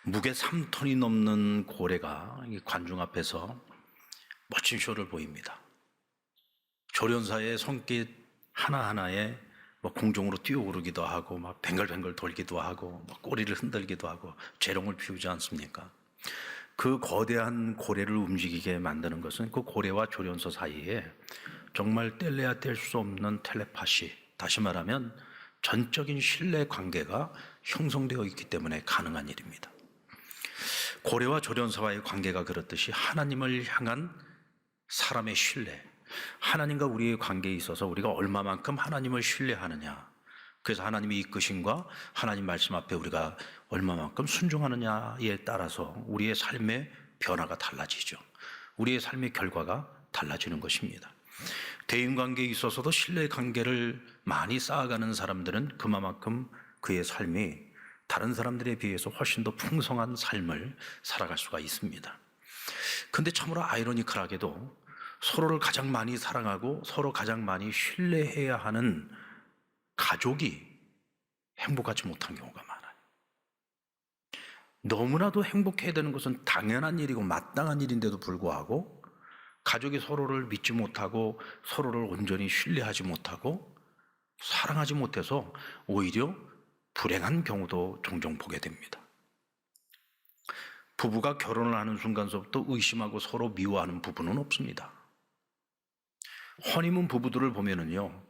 무게 3톤이 넘는 고래가 관중 앞에서 멋진 쇼를 보입니다. 조련사의 손길 하나하나에 공중으로 뛰어오르기도 하고 뱅글뱅글 돌기도 하고 꼬리를 흔들기도 하고 재롱을 피우지 않습니까? 그 거대한 고래를 움직이게 만드는 것은 그 고래와 조련사 사이에 정말 뗄래야 뗄 수 없는 텔레파시, 다시 말하면 전적인 신뢰 관계가 형성되어 있기 때문에 가능한 일입니다. 고래와 조련사와의 관계가 그렇듯이 하나님을 향한 사람의 신뢰, 하나님과 우리의 관계에 있어서 우리가 얼마만큼 하나님을 신뢰하느냐, 그래서 하나님의 이끄심과 하나님 말씀 앞에 우리가 얼마만큼 순종하느냐에 따라서 우리의 삶의 변화가 달라지죠. 우리의 삶의 결과가 달라지는 것입니다. 대인관계에 있어서도 신뢰 관계를 많이 쌓아가는 사람들은 그만큼 그의 삶이 다른 사람들에 비해서 훨씬 더 풍성한 삶을 살아갈 수가 있습니다. 근데 참으로 아이러니컬하게도 서로를 가장 많이 사랑하고 서로 가장 많이 신뢰해야 하는 가족이 행복하지 못한 경우가 많아요. 너무나도 행복해야 되는 것은 당연한 일이고 마땅한 일인데도 불구하고 가족이 서로를 믿지 못하고 서로를 온전히 신뢰하지 못하고 사랑하지 못해서 오히려 불행한 경우도 종종 보게 됩니다. 부부가 결혼을 하는 순간서부터 의심하고 서로 미워하는 부부는 없습니다. 허니문 부부들을 보면은요,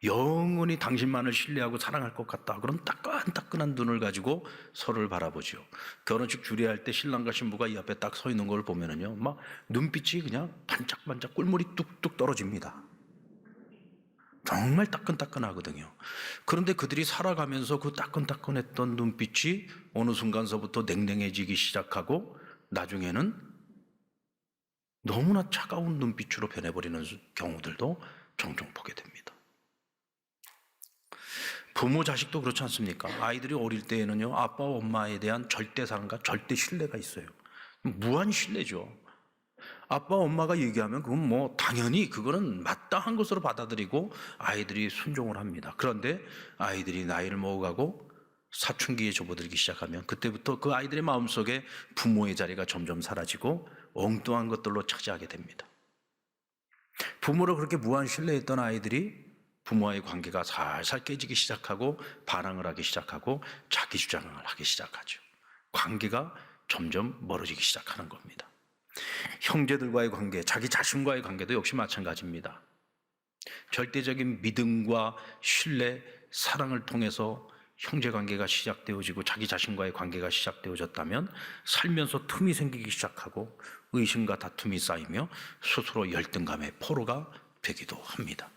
영원히 당신만을 신뢰하고 사랑할 것 같다 그런 따끈따끈한 눈을 가지고 서로를 바라보죠. 결혼식 주례할 때 신랑과 신부가 이 앞에 딱 서 있는 걸 보면은요, 막 눈빛이 그냥 반짝반짝 꿀물이 뚝뚝 떨어집니다. 정말 따끈따끈하거든요. 그런데 그들이 살아가면서 그 따끈따끈했던 눈빛이 어느 순간서부터 냉랭해지기 시작하고 나중에는 너무나 차가운 눈빛으로 변해버리는 경우들도 종종 보게 됩니다. 부모 자식도 그렇지 않습니까? 아이들이 어릴 때에는요, 아빠와 엄마에 대한 절대 사랑과 절대 신뢰가 있어요. 무한 신뢰죠. 아빠 엄마가 얘기하면 그건 당연히 그거는 마땅한 것으로 받아들이고 아이들이 순종을 합니다. 그런데 아이들이 나이를 먹어가고 사춘기에 접어들기 시작하면 그때부터 그 아이들의 마음속에 부모의 자리가 점점 사라지고 엉뚱한 것들로 차지하게 됩니다. 부모를 그렇게 무한 신뢰했던 아이들이 부모와의 관계가 살살 깨지기 시작하고 반항을 하기 시작하고 자기 주장을 하기 시작하죠. 관계가 점점 멀어지기 시작하는 겁니다. 형제들과의 관계, 자기 자신과의 관계도 역시 마찬가지입니다. 절대적인 믿음과 신뢰, 사랑을 통해서 형제관계가 시작되어지고 자기 자신과의 관계가 시작되어졌다면 살면서 틈이 생기기 시작하고 의심과 다툼이 쌓이며 스스로 열등감의 포로가 되기도 합니다.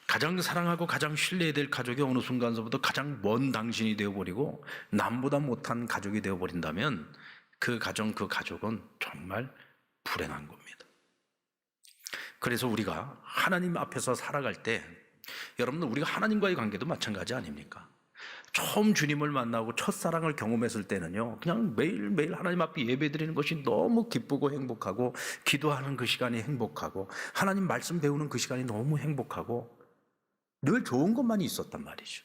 가장 사랑하고 가장 신뢰해야 될 가족이 어느 순간서부터 가장 먼 당신이 되어버리고 남보다 못한 가족이 되어버린다면 그 가정, 그 가족은 정말 불행한 겁니다. 그래서 우리가 하나님 앞에서 살아갈 때 여러분들 우리가 하나님과의 관계도 마찬가지 아닙니까? 처음 주님을 만나고 첫사랑을 경험했을 때는요, 그냥 매일매일 하나님 앞에 예배드리는 것이 너무 기쁘고 행복하고 기도하는 그 시간이 행복하고 하나님 말씀 배우는 그 시간이 너무 행복하고 늘 좋은 것만이 있었단 말이죠.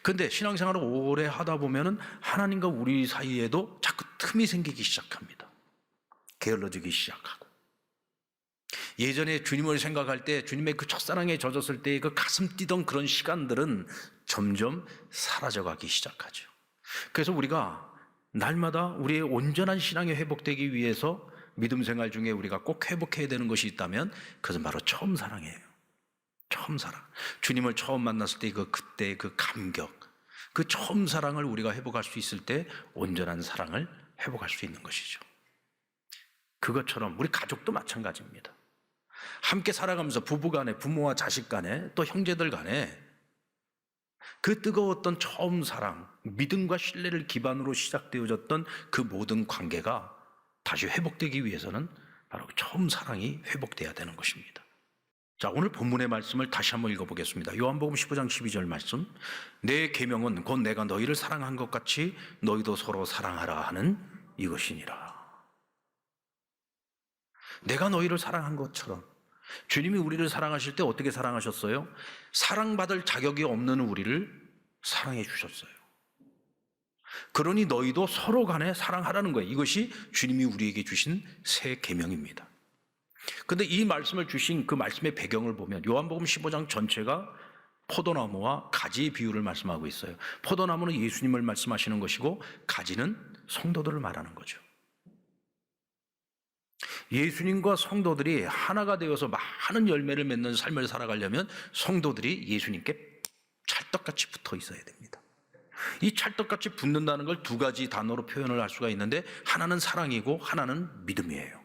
그런데 신앙생활을 오래 하다 보면은 하나님과 우리 사이에도 자꾸 틈이 생기기 시작합니다. 게을러지기 시작하고. 예전에 주님을 생각할 때 주님의 그 첫사랑에 젖었을 때의 그 가슴 뛰던 그런 시간들은 점점 사라져가기 시작하죠. 그래서 우리가 날마다 우리의 온전한 신앙이 회복되기 위해서 믿음 생활 중에 우리가 꼭 회복해야 되는 것이 있다면 그것은 바로 처음 사랑이에요. 처음 사랑. 주님을 처음 만났을 때 그때의 그 감격, 그 처음 사랑을 우리가 회복할 수 있을 때 온전한 사랑을 회복할 수 있는 것이죠. 그것처럼 우리 가족도 마찬가지입니다. 함께 살아가면서 부부 간에, 부모와 자식 간에, 또 형제들 간에 그 뜨거웠던 처음 사랑, 믿음과 신뢰를 기반으로 시작되어졌던 그 모든 관계가 다시 회복되기 위해서는 바로 처음 사랑이 회복돼야 되는 것입니다. 자, 오늘 본문의 말씀을 다시 한번 읽어보겠습니다. 요한복음 15장 12절 말씀. 내 계명은 곧 내가 너희를 사랑한 것 같이 너희도 서로 사랑하라 하는 이것이니라. 내가 너희를 사랑한 것처럼 주님이 우리를 사랑하실 때 어떻게 사랑하셨어요? 사랑받을 자격이 없는 우리를 사랑해 주셨어요. 그러니 너희도 서로 간에 사랑하라는 거예요. 이것이 주님이 우리에게 주신 새 계명입니다. 근데 이 말씀을 주신 그 말씀의 배경을 보면 요한복음 15장 전체가 포도나무와 가지의 비유를 말씀하고 있어요. 포도나무는 예수님을 말씀하시는 것이고 가지는 성도들을 말하는 거죠. 예수님과 성도들이 하나가 되어서 많은 열매를 맺는 삶을 살아가려면 성도들이 예수님께 찰떡같이 붙어 있어야 됩니다. 이 찰떡같이 붙는다는 걸 두 가지 단어로 표현을 할 수가 있는데 하나는 사랑이고 하나는 믿음이에요.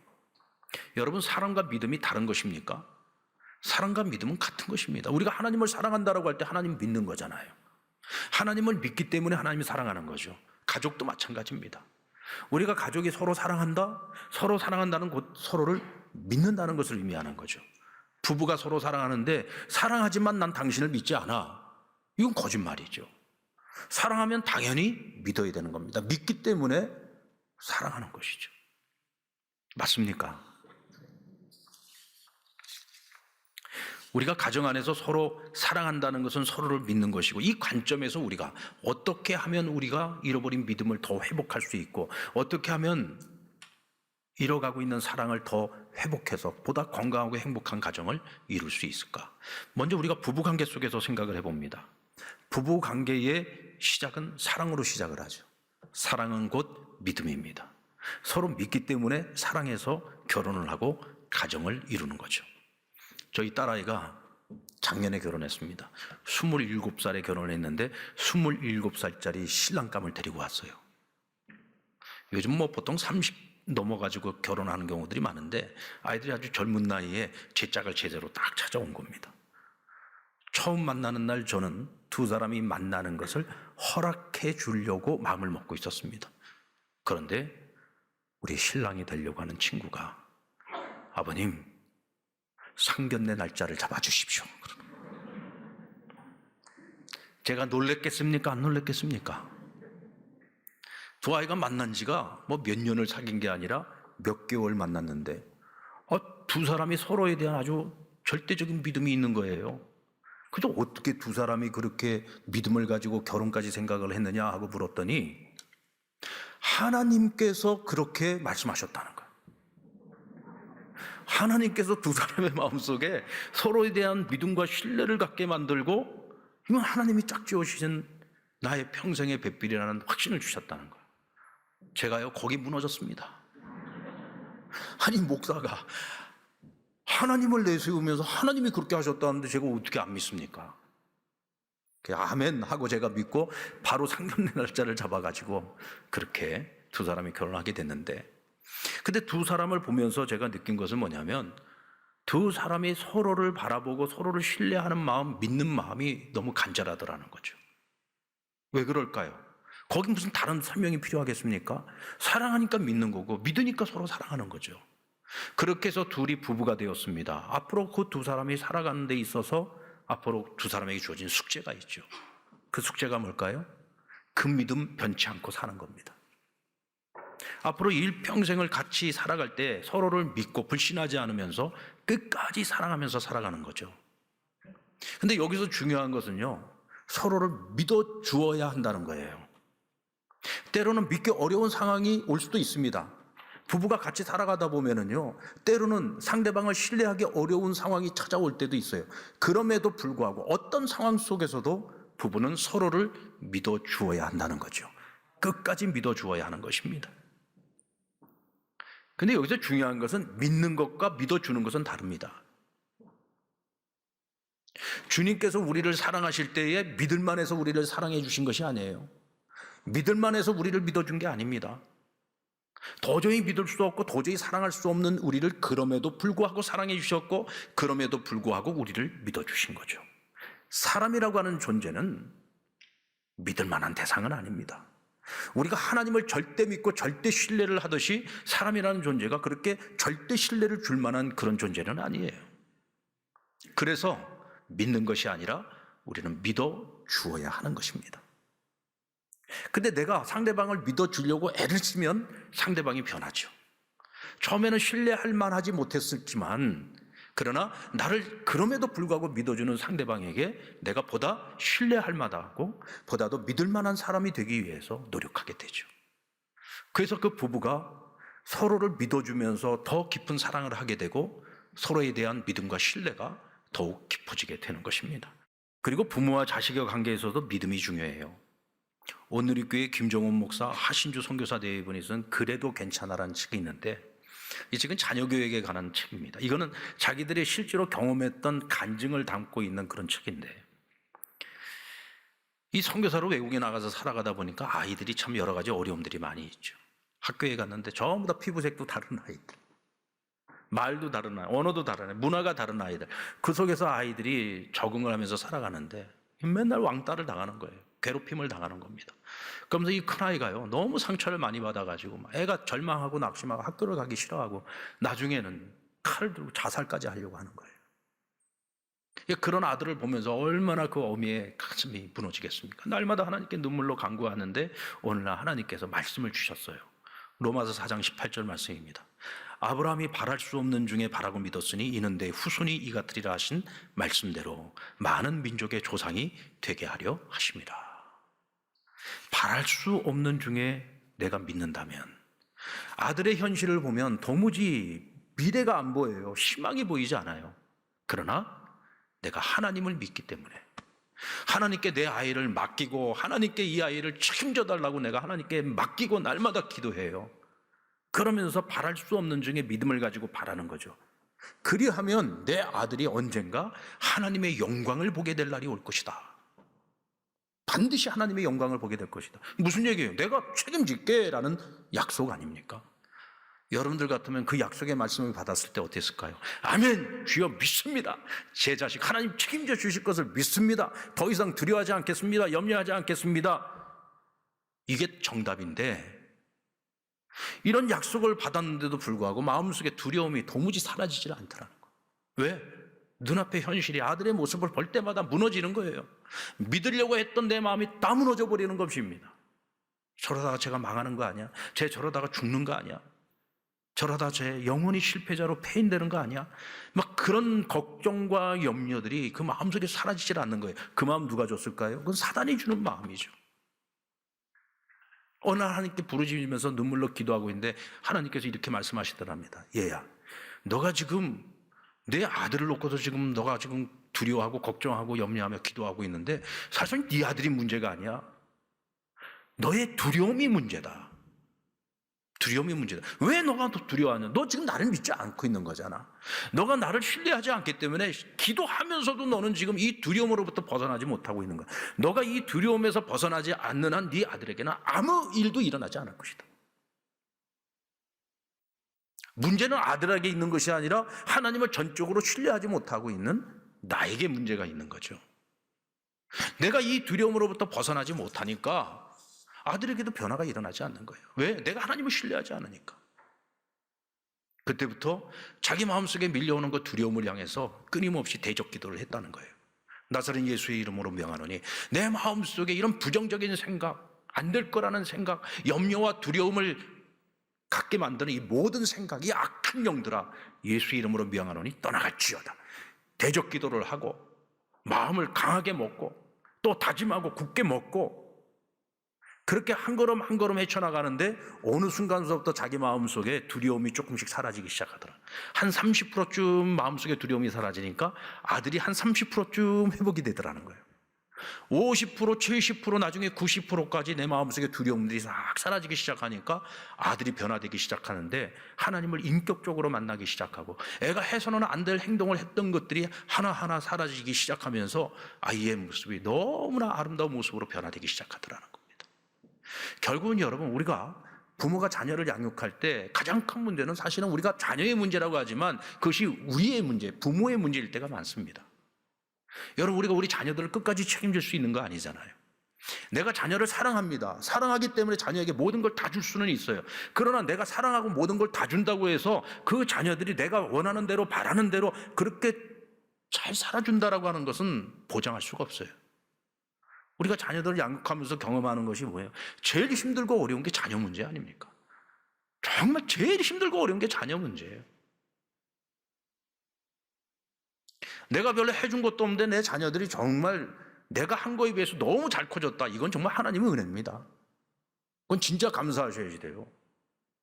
여러분, 사랑과 믿음이 다른 것입니까? 사랑과 믿음은 같은 것입니다. 우리가 하나님을 사랑한다라고 할 때 하나님 믿는 거잖아요. 하나님을 믿기 때문에 하나님이 사랑하는 거죠. 가족도 마찬가지입니다. 우리가 가족이 서로 사랑한다? 서로 사랑한다는 곧 서로를 믿는다는 것을 의미하는 거죠. 부부가 서로 사랑하는데 사랑하지만 난 당신을 믿지 않아. 이건 거짓말이죠. 사랑하면 당연히 믿어야 되는 겁니다. 믿기 때문에 사랑하는 것이죠. 맞습니까? 우리가 가정 안에서 서로 사랑한다는 것은 서로를 믿는 것이고 이 관점에서 우리가 어떻게 하면 우리가 잃어버린 믿음을 더 회복할 수 있고 어떻게 하면 잃어가고 있는 사랑을 더 회복해서 보다 건강하고 행복한 가정을 이룰 수 있을까? 먼저 우리가 부부관계 속에서 생각을 해봅니다. 부부관계의 시작은 사랑으로 시작을 하죠. 사랑은 곧 믿음입니다. 서로 믿기 때문에 사랑해서 결혼을 하고 가정을 이루는 거죠. 저희 딸아이가 작년에 결혼했습니다. 27살에 결혼을 했는데 27살짜리 신랑감을 데리고 왔어요. 요즘 보통 30 넘어가지고 결혼하는 경우들이 많은데 아이들이 아주 젊은 나이에 제 짝을 제대로 딱 찾아온 겁니다. 처음 만나는 날 저는 두 사람이 만나는 것을 허락해 주려고 마음을 먹고 있었습니다. 그런데 우리 신랑이 되려고 하는 친구가 아버님, 상견례 날짜를 잡아주십시오. 제가 놀랬겠습니까? 안 놀랬겠습니까? 두 아이가 만난 지가 몇 년을 사귄 게 아니라 몇 개월 만났는데 두 사람이 서로에 대한 아주 절대적인 믿음이 있는 거예요. 그래서 어떻게 두 사람이 그렇게 믿음을 가지고 결혼까지 생각을 했느냐 하고 물었더니 하나님께서 그렇게 말씀하셨다는 거예요. 하나님께서 두 사람의 마음속에 서로에 대한 믿음과 신뢰를 갖게 만들고 이건 하나님이 짝지어주신 나의 평생의 배필이라는 확신을 주셨다는 거예요. 제가요 거기 무너졌습니다. 아니 목사가 하나님을 내세우면서 하나님이 그렇게 하셨다는데 제가 어떻게 안 믿습니까? 아멘 하고 제가 믿고 바로 상견례 날짜를 잡아가지고 그렇게 두 사람이 결혼하게 됐는데 근데 두 사람을 보면서 제가 느낀 것은 뭐냐면 두 사람이 서로를 바라보고 서로를 신뢰하는 마음, 믿는 마음이 너무 간절하더라는 거죠. 왜 그럴까요? 거기 무슨 다른 설명이 필요하겠습니까? 사랑하니까 믿는 거고 믿으니까 서로 사랑하는 거죠. 그렇게 해서 둘이 부부가 되었습니다. 앞으로 그 두 사람이 살아가는 데 있어서 앞으로 두 사람에게 주어진 숙제가 있죠. 그 숙제가 뭘까요? 그 믿음 변치 않고 사는 겁니다. 앞으로 일평생을 같이 살아갈 때 서로를 믿고 불신하지 않으면서 끝까지 사랑하면서 살아가는 거죠. 근데 여기서 중요한 것은요, 서로를 믿어 주어야 한다는 거예요. 때로는 믿기 어려운 상황이 올 수도 있습니다. 부부가 같이 살아가다 보면은요, 때로는 상대방을 신뢰하기 어려운 상황이 찾아올 때도 있어요. 그럼에도 불구하고 어떤 상황 속에서도 부부는 서로를 믿어 주어야 한다는 거죠. 끝까지 믿어 주어야 하는 것입니다. 근데 여기서 중요한 것은 믿는 것과 믿어주는 것은 다릅니다. 주님께서 우리를 사랑하실 때에 믿을만 해서 우리를 사랑해 주신 것이 아니에요. 믿을만 해서 우리를 믿어준 게 아닙니다. 도저히 믿을 수 없고 도저히 사랑할 수 없는 우리를 그럼에도 불구하고 사랑해 주셨고 그럼에도 불구하고 우리를 믿어주신 거죠. 사람이라고 하는 존재는 믿을 만한 대상은 아닙니다. 우리가 하나님을 절대 믿고 절대 신뢰를 하듯이 사람이라는 존재가 그렇게 절대 신뢰를 줄 만한 그런 존재는 아니에요. 그래서 믿는 것이 아니라 우리는 믿어 주어야 하는 것입니다. 근데 내가 상대방을 믿어 주려고 애를 쓰면 상대방이 변하죠. 처음에는 신뢰할 만하지 못했었지만 그러나 나를 그럼에도 불구하고 믿어주는 상대방에게 내가 보다 신뢰할 만하고 보다도 믿을 만한 사람이 되기 위해서 노력하게 되죠. 그래서 그 부부가 서로를 믿어주면서 더 깊은 사랑을 하게 되고 서로에 대한 믿음과 신뢰가 더욱 깊어지게 되는 것입니다. 그리고 부모와 자식의 관계에서도 믿음이 중요해요. 오늘 이 교회 김종훈 목사 하신주 선교사 대회분이 쓴 그래도 괜찮아라는 책이 있는데, 이 책은 자녀교육에 관한 책입니다. 이거는 자기들이 실제로 경험했던 간증을 담고 있는 그런 책인데, 이 선교사로 외국에 나가서 살아가다 보니까 아이들이 참 여러 가지 어려움들이 많이 있죠. 학교에 갔는데 전부 다 피부색도 다른 아이들, 말도 다른 아이, 언어도 다른 아이, 문화가 다른 아이들, 그 속에서 아이들이 적응을 하면서 살아가는데 맨날 왕따를 당하는 거예요. 괴롭힘을 당하는 겁니다. 그러면서 이 큰아이가요, 너무 상처를 많이 받아가지고 애가 절망하고 낙심하고 학교를 가기 싫어하고 나중에는 칼을 들고 자살까지 하려고 하는 거예요. 그런 아들을 보면서 얼마나 그 어미의 가슴이 무너지겠습니까? 날마다 하나님께 눈물로 간구하는데 오늘날 하나님께서 말씀을 주셨어요. 로마서 4장 18절 말씀입니다. 아브라함이 바랄 수 없는 중에 바라고 믿었으니 이는 내 후손이 이같으리라 하신 말씀대로 많은 민족의 조상이 되게 하려 하심이라. 바랄 수 없는 중에 내가 믿는다면, 아들의 현실을 보면 도무지 미래가 안 보여요. 희망이 보이지 않아요. 그러나 내가 하나님을 믿기 때문에 하나님께 내 아이를 맡기고 하나님께 이 아이를 책임져 달라고 내가 하나님께 맡기고 날마다 기도해요. 그러면서 바랄 수 없는 중에 믿음을 가지고 바라는 거죠. 그리하면 내 아들이 언젠가 하나님의 영광을 보게 될 날이 올 것이다. 반드시 하나님의 영광을 보게 될 것이다. 무슨 얘기예요? 내가 책임질게 라는 약속 아닙니까? 여러분들 같으면 그 약속의 말씀을 받았을 때 어땠을까요? 아멘, 주여 믿습니다. 제 자식 하나님 책임져 주실 것을 믿습니다. 더 이상 두려워하지 않겠습니다. 염려하지 않겠습니다. 이게 정답인데, 이런 약속을 받았는데도 불구하고 마음속에 두려움이 도무지 사라지질 않더라는 거예요. 왜? 눈앞의 현실이 아들의 모습을 볼 때마다 무너지는 거예요. 믿으려고 했던 내 마음이 다 무너져 버리는 것입니다. 저러다가 제가 망하는 거 아니야? 쟤 저러다가 죽는 거 아니야? 저러다 제 영혼이 실패자로 폐인되는 거 아니야? 막 그런 걱정과 염려들이 그 마음속에 사라지질 않는 거예요. 그 마음 누가 줬을까요? 그건 사단이 주는 마음이죠. 어느 날 하나님께 부르짖으면서 눈물로 기도하고 있는데 하나님께서 이렇게 말씀하시더랍니다. 얘야, 너가 지금 내 아들을 놓고서 지금 너가 지금 두려워하고 걱정하고 염려하며 기도하고 있는데 사실 네 아들이 문제가 아니야. 너의 두려움이 문제다. 두려움이 문제다. 왜 너가 두려워하냐? 너 지금 나를 믿지 않고 있는 거잖아. 너가 나를 신뢰하지 않기 때문에 기도하면서도 너는 지금 이 두려움으로부터 벗어나지 못하고 있는 거야. 너가 이 두려움에서 벗어나지 않는 한 네 아들에게는 아무 일도 일어나지 않을 것이다. 문제는 아들에게 있는 것이 아니라 하나님을 전적으로 신뢰하지 못하고 있는 나에게 문제가 있는 거죠. 내가 이 두려움으로부터 벗어나지 못하니까 아들에게도 변화가 일어나지 않는 거예요. 왜? 내가 하나님을 신뢰하지 않으니까. 그때부터 자기 마음속에 밀려오는 그 두려움을 향해서 끊임없이 대적 기도를 했다는 거예요. 나사렛 예수의 이름으로 명하노니 내 마음속에 이런 부정적인 생각, 안 될 거라는 생각, 염려와 두려움을 갖게 만드는 이 모든 생각이 악한 영들아, 예수의 이름으로 명하노니 떠나갈지어다. 대적 기도를 하고 마음을 강하게 먹고 또 다짐하고 굳게 먹고 그렇게 한 걸음 한 걸음 헤쳐나가는데 어느 순간부터 자기 마음속에 두려움이 조금씩 사라지기 시작하더라. 한 30%쯤 마음속에 두려움이 사라지니까 아들이 한 30%쯤 회복이 되더라는 거예요. 50%, 70%, 나중에 90%까지 내 마음속에 두려움들이 싹 사라지기 시작하니까 아들이 변화되기 시작하는데 하나님을 인격적으로 만나기 시작하고 애가 해서는 안 될 행동을 했던 것들이 하나하나 사라지기 시작하면서 아이의 모습이 너무나 아름다운 모습으로 변화되기 시작하더라는 겁니다. 결국은 여러분, 우리가 부모가 자녀를 양육할 때 가장 큰 문제는 사실은 우리가 자녀의 문제라고 하지만 그것이 우리의 문제, 부모의 문제일 때가 많습니다. 여러분, 우리가 우리 자녀들을 끝까지 책임질 수 있는 거 아니잖아요. 내가 자녀를 사랑합니다. 사랑하기 때문에 자녀에게 모든 걸 다 줄 수는 있어요. 그러나 내가 사랑하고 모든 걸 다 준다고 해서 그 자녀들이 내가 원하는 대로 바라는 대로 그렇게 잘 살아준다라고 하는 것은 보장할 수가 없어요. 우리가 자녀들을 양육하면서 경험하는 것이 뭐예요? 제일 힘들고 어려운 게 자녀 문제 아닙니까? 정말 제일 힘들고 어려운 게 자녀 문제예요. 내가 별로 해준 것도 없는데 내 자녀들이 정말 내가 한 거에 비해서 너무 잘 커졌다. 이건 정말 하나님의 은혜입니다. 그건 진짜 감사하셔야지 돼요.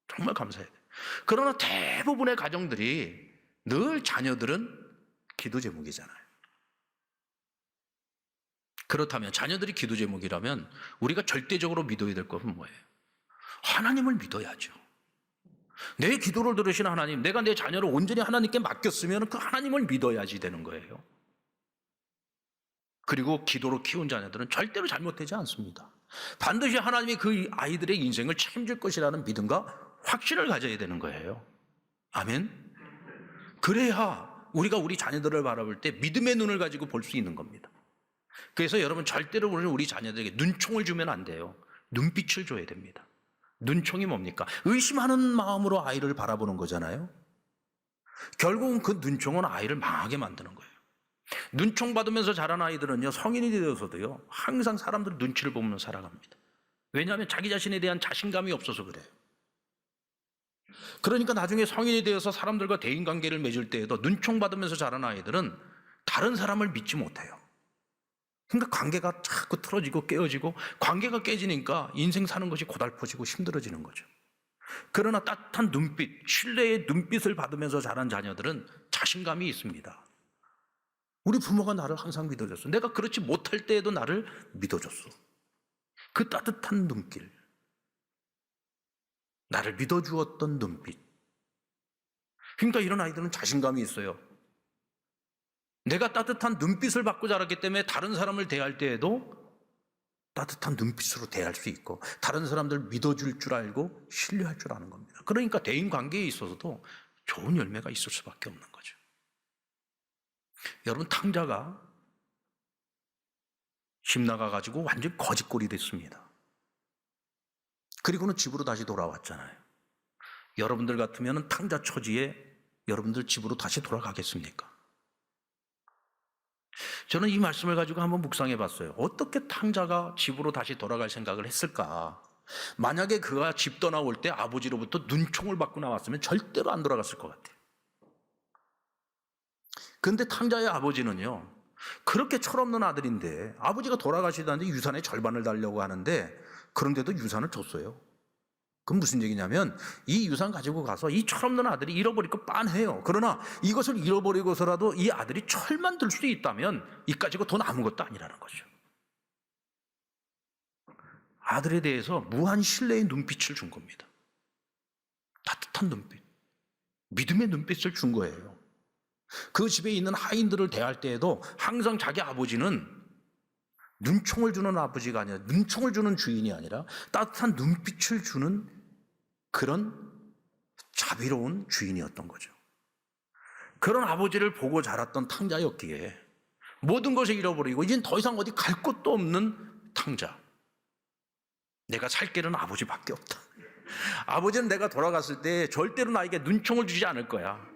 정말 감사해야 돼요. 그러나 대부분의 가정들이 늘 자녀들은 기도 제목이잖아요. 그렇다면 자녀들이 기도 제목이라면 우리가 절대적으로 믿어야 될 것은 뭐예요? 하나님을 믿어야죠. 내 기도를 들으시는 하나님, 내가 내 자녀를 온전히 하나님께 맡겼으면 그 하나님을 믿어야지 되는 거예요. 그리고 기도로 키운 자녀들은 절대로 잘못되지 않습니다. 반드시 하나님이 그 아이들의 인생을 책임질 것이라는 믿음과 확신을 가져야 되는 거예요. 아멘. 그래야 우리가 우리 자녀들을 바라볼 때 믿음의 눈을 가지고 볼 수 있는 겁니다. 그래서 여러분 절대로 우리 자녀들에게 눈총을 주면 안 돼요. 눈빛을 줘야 됩니다. 눈총이 뭡니까? 의심하는 마음으로 아이를 바라보는 거잖아요. 결국은 그 눈총은 아이를 망하게 만드는 거예요. 눈총 받으면서 자란 아이들은요, 성인이 되어서도요, 항상 사람들 눈치를 보면서 살아갑니다. 왜냐하면 자기 자신에 대한 자신감이 없어서 그래요. 그러니까 나중에 성인이 되어서 사람들과 대인관계를 맺을 때에도 눈총 받으면서 자란 아이들은 다른 사람을 믿지 못해요. 그러니까 관계가 자꾸 틀어지고 깨어지고, 관계가 깨지니까 인생 사는 것이 고달퍼지고 힘들어지는 거죠. 그러나 따뜻한 눈빛, 신뢰의 눈빛을 받으면서 자란 자녀들은 자신감이 있습니다. 우리 부모가 나를 항상 믿어줬어. 내가 그렇지 못할 때에도 나를 믿어줬어. 그 따뜻한 눈길, 나를 믿어주었던 눈빛. 그러니까 이런 아이들은 자신감이 있어요. 내가 따뜻한 눈빛을 받고 자랐기 때문에 다른 사람을 대할 때에도 따뜻한 눈빛으로 대할 수 있고, 다른 사람들 믿어줄 줄 알고 신뢰할 줄 아는 겁니다. 그러니까 대인관계에 있어서도 좋은 열매가 있을 수밖에 없는 거죠. 여러분, 탕자가 집 나가가지고 완전 거지꼴이 됐습니다. 그리고는 집으로 다시 돌아왔잖아요. 여러분들 같으면 탕자 처지에 여러분들 집으로 다시 돌아가겠습니까? 저는 이 말씀을 가지고 한번 묵상해 봤어요. 어떻게 탕자가 집으로 다시 돌아갈 생각을 했을까? 만약에 그가 집 떠나올 때 아버지로부터 눈총을 받고 나왔으면 절대로 안 돌아갔을 것 같아요. 근데 탕자의 아버지는요, 그렇게 철없는 아들인데 아버지가 돌아가시다는데 유산의 절반을 달라고 하는데, 그런데도 유산을 줬어요. 그건 무슨 얘기냐면 이 유산 가지고 가서 이 철없는 아들이 잃어버릴 거 빤해요. 그러나 이것을 잃어버리고서라도 이 아들이 철만 들 수 있다면 이 가지고 돈 아무것도 아니라는 거죠. 아들에 대해서 무한 신뢰의 눈빛을 준 겁니다. 따뜻한 눈빛, 믿음의 눈빛을 준 거예요. 그 집에 있는 하인들을 대할 때에도 항상 자기 아버지는 눈총을 주는 아버지가 아니라, 눈총을 주는 주인이 아니라 따뜻한 눈빛을 주는 그런 자비로운 주인이었던 거죠. 그런 아버지를 보고 자랐던 탕자였기에 모든 것을 잃어버리고 이젠 더 이상 어디 갈 곳도 없는 탕자. 내가 살 길은 아버지밖에 없다. 아버지는 내가 돌아갔을 때 절대로 나에게 눈총을 주지 않을 거야.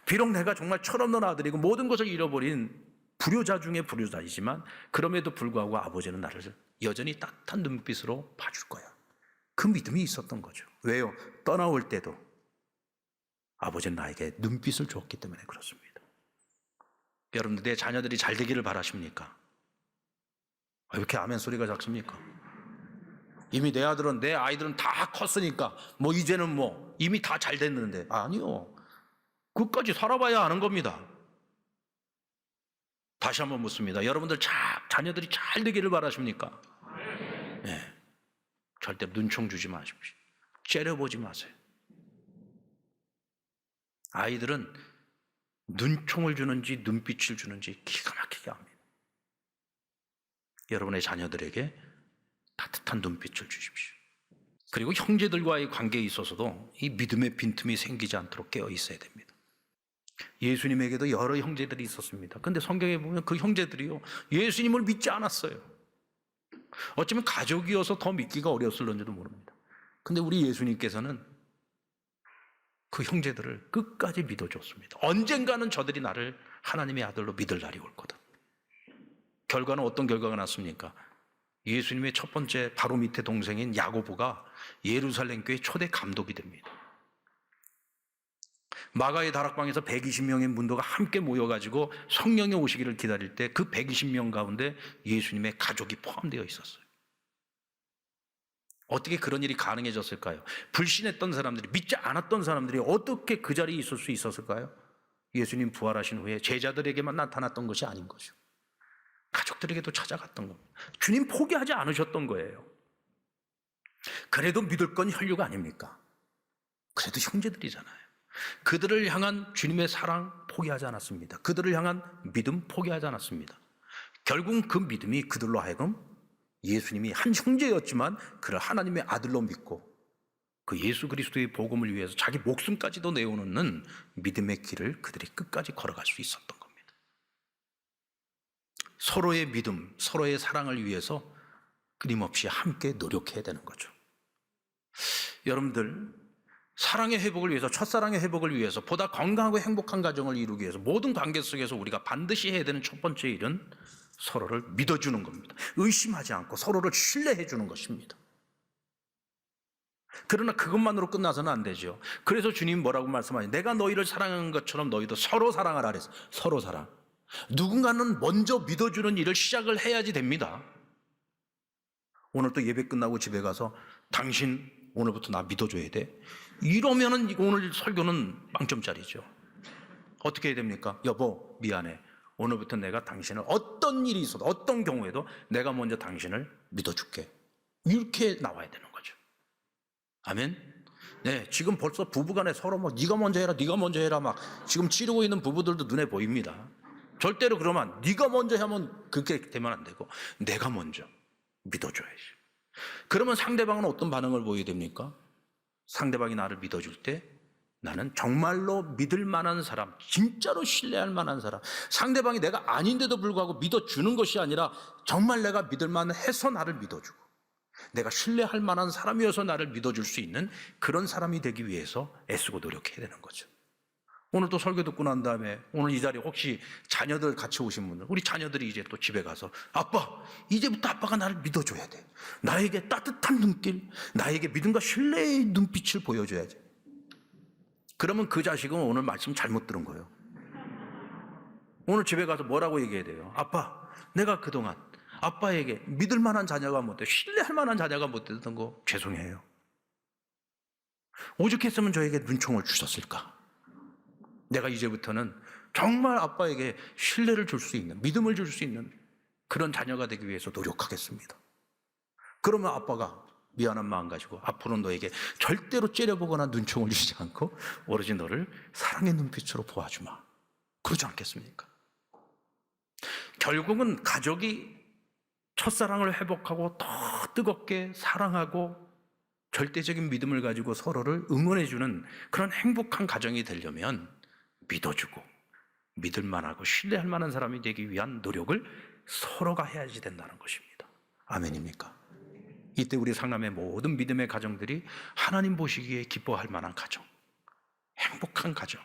비록 내가 정말 철없는 아들이고 모든 것을 잃어버린 불효자 중에 불효자이지만 그럼에도 불구하고 아버지는 나를 여전히 따뜻한 눈빛으로 봐줄 거야. 그 믿음이 있었던 거죠. 왜요? 떠나올 때도 아버지는 나에게 눈빛을 주었기 때문에 그렇습니다. 여러분들, 내 자녀들이 잘 되기를 바라십니까? 왜 이렇게 아멘 소리가 작습니까? 이미 내 아이들은 다 컸으니까 뭐 이제는 뭐 이미 다 잘 됐는데, 아니요. 끝까지 살아봐야 아는 겁니다. 다시 한번 묻습니다. 여러분들 자녀들이 잘 되기를 바라십니까? 네. 절대 눈총 주지 마십시오. 째려보지 마세요. 아이들은 눈총을 주는지 눈빛을 주는지 기가 막히게 합니다. 여러분의 자녀들에게 따뜻한 눈빛을 주십시오. 그리고 형제들과의 관계에 있어서도 이 믿음의 빈틈이 생기지 않도록 깨어 있어야 됩니다. 예수님에게도 여러 형제들이 있었습니다. 그런데 성경에 보면 그 형제들이요, 예수님을 믿지 않았어요. 어쩌면 가족이어서 더 믿기가 어려웠을런지도 모릅니다. 그런데 우리 예수님께서는 그 형제들을 끝까지 믿어줬습니다. 언젠가는 저들이 나를 하나님의 아들로 믿을 날이 올 거다. 결과는 어떤 결과가 났습니까? 예수님의 첫 번째 바로 밑에 동생인 야고보가 예루살렘 교회 초대 감독이 됩니다. 마가의 다락방에서 120명의 문도가 함께 모여가지고 성령의 오시기를 기다릴 때 그 120명 가운데 예수님의 가족이 포함되어 있었어요. 어떻게 그런 일이 가능해졌을까요? 불신했던 사람들이, 믿지 않았던 사람들이 어떻게 그 자리에 있을 수 있었을까요? 예수님 부활하신 후에 제자들에게만 나타났던 것이 아닌 거죠. 가족들에게도 찾아갔던 겁니다. 주님 포기하지 않으셨던 거예요. 그래도 믿을 건 혈육 아닙니까? 그래도 형제들이잖아요. 그들을 향한 주님의 사랑 포기하지 않았습니다. 그들을 향한 믿음 포기하지 않았습니다. 결국 그 믿음이 그들로 하여금 예수님이 한 형제였지만 그를 하나님의 아들로 믿고 그 예수 그리스도의 복음을 위해서 자기 목숨까지도 내어놓는 믿음의 길을 그들이 끝까지 걸어갈 수 있었던 겁니다. 서로의 믿음, 서로의 사랑을 위해서 끊임없이 함께 노력해야 되는 거죠. 여러분들, 사랑의 회복을 위해서, 첫사랑의 회복을 위해서, 보다 건강하고 행복한 가정을 이루기 위해서 모든 관계 속에서 우리가 반드시 해야 되는 첫 번째 일은 서로를 믿어주는 겁니다. 의심하지 않고 서로를 신뢰해 주는 것입니다. 그러나 그것만으로 끝나서는 안 되죠. 그래서 주님 뭐라고 말씀하시죠? 내가 너희를 사랑하는 것처럼 너희도 서로 사랑하라 그랬어요. 서로 사랑. 누군가는 먼저 믿어주는 일을 시작을 해야지 됩니다. 오늘 또 예배 끝나고 집에 가서 당신 오늘부터 나 믿어줘야 돼. 이러면은 오늘 설교는 빵점짜리죠. 어떻게 해야 됩니까? 여보 미안해. 오늘부터 내가 당신을 어떤 일이 있어도 어떤 경우에도 내가 먼저 당신을 믿어줄게. 이렇게 나와야 되는 거죠. 아멘. 네, 지금 벌써 부부간에 서로 막 네가 먼저 해라, 네가 먼저 해라 막 지금 치르고 있는 부부들도 눈에 보입니다. 절대로 그러면 네가 먼저 하면 그렇게 되면 안 되고 내가 먼저 믿어줘야지. 그러면 상대방은 어떤 반응을 보여야 됩니까? 상대방이 나를 믿어줄 때 나는 정말로 믿을 만한 사람, 진짜로 신뢰할 만한 사람, 상대방이 내가 아닌데도 불구하고 믿어주는 것이 아니라 정말 내가 믿을 만해서 나를 믿어주고 내가 신뢰할 만한 사람이어서 나를 믿어줄 수 있는 그런 사람이 되기 위해서 애쓰고 노력해야 되는 거죠. 오늘 또 설교 듣고 난 다음에 오늘 이 자리에 혹시 자녀들 같이 오신 분들, 우리 자녀들이 이제 또 집에 가서 아빠, 이제부터 아빠가 나를 믿어줘야 돼. 나에게 따뜻한 눈길, 나에게 믿음과 신뢰의 눈빛을 보여줘야지. 그러면 그 자식은 오늘 말씀 잘못 들은 거예요. 오늘 집에 가서 뭐라고 얘기해야 돼요? 아빠, 내가 그동안 아빠에게 믿을 만한 자녀가 못 돼, 신뢰할 만한 자녀가 못 됐던 거 죄송해요. 오죽했으면 저에게 눈총을 주셨을까? 내가 이제부터는 정말 아빠에게 신뢰를 줄 수 있는, 믿음을 줄 수 있는 그런 자녀가 되기 위해서 노력하겠습니다. 그러면 아빠가 미안한 마음 가지고 앞으로는 너에게 절대로 째려보거나 눈총을 주지 않고 오로지 너를 사랑의 눈빛으로 보아주마. 그러지 않겠습니까? 결국은 가족이 첫사랑을 회복하고 더 뜨겁게 사랑하고 절대적인 믿음을 가지고 서로를 응원해주는 그런 행복한 가정이 되려면 믿어주고 믿을 만하고 신뢰할 만한 사람이 되기 위한 노력을 서로가 해야지 된다는 것입니다. 아멘입니까? 이때 우리 상남의 모든 믿음의 가정들이 하나님 보시기에 기뻐할 만한 가정, 행복한 가정.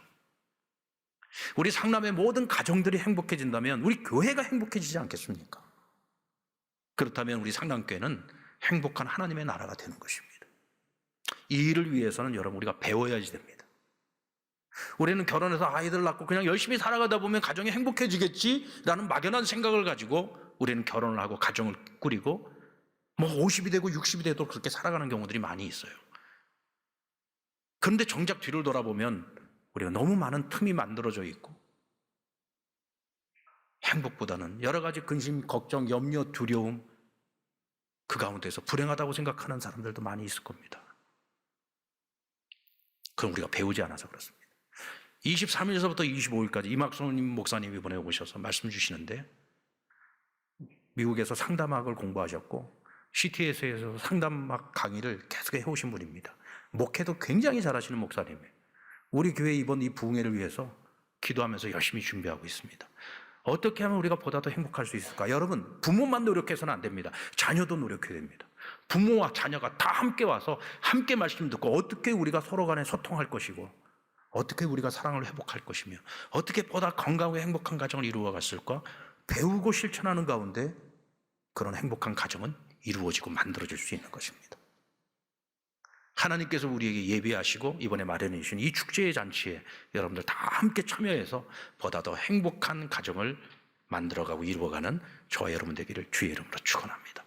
우리 상남의 모든 가정들이 행복해진다면 우리 교회가 행복해지지 않겠습니까? 그렇다면 우리 상남교회는 행복한 하나님의 나라가 되는 것입니다. 이 일을 위해서는 여러분 우리가 배워야지 됩니다. 우리는 결혼해서 아이들 낳고 그냥 열심히 살아가다 보면 가정이 행복해지겠지라는 막연한 생각을 가지고 우리는 결혼을 하고 가정을 꾸리고 뭐 50이 되고 60이 돼도 그렇게 살아가는 경우들이 많이 있어요. 그런데 정작 뒤를 돌아보면 우리가 너무 많은 틈이 만들어져 있고 행복보다는 여러 가지 근심, 걱정, 염려, 두려움 그 가운데서 불행하다고 생각하는 사람들도 많이 있을 겁니다. 그럼 우리가 배우지 않아서 그렇습니다. 23일서부터 25일까지 이막순 목사님이 보내오셔서 말씀 주시는데 미국에서 상담학을 공부하셨고 CTS에서 상담학 강의를 계속 해오신 분입니다. 목회도 굉장히 잘하시는 목사님이에요. 우리 교회 이번 이 부흥회를 위해서 기도하면서 열심히 준비하고 있습니다. 어떻게 하면 우리가 보다 더 행복할 수 있을까? 여러분, 부모만 노력해서는 안 됩니다. 자녀도 노력해야 됩니다. 부모와 자녀가 다 함께 와서 함께 말씀 듣고 어떻게 우리가 서로 간에 소통할 것이고 어떻게 우리가 사랑을 회복할 것이며 어떻게 보다 건강하고 행복한 가정을 이루어 갔을까? 배우고 실천하는 가운데 그런 행복한 가정은 이루어지고 만들어질 수 있는 것입니다. 하나님께서 우리에게 예비하시고 이번에 마련해 주신 이 축제의 잔치에 여러분들 다 함께 참여해서 보다 더 행복한 가정을 만들어가고 이루어가는 저와 여러분 되기를 주의 이름으로 축원합니다.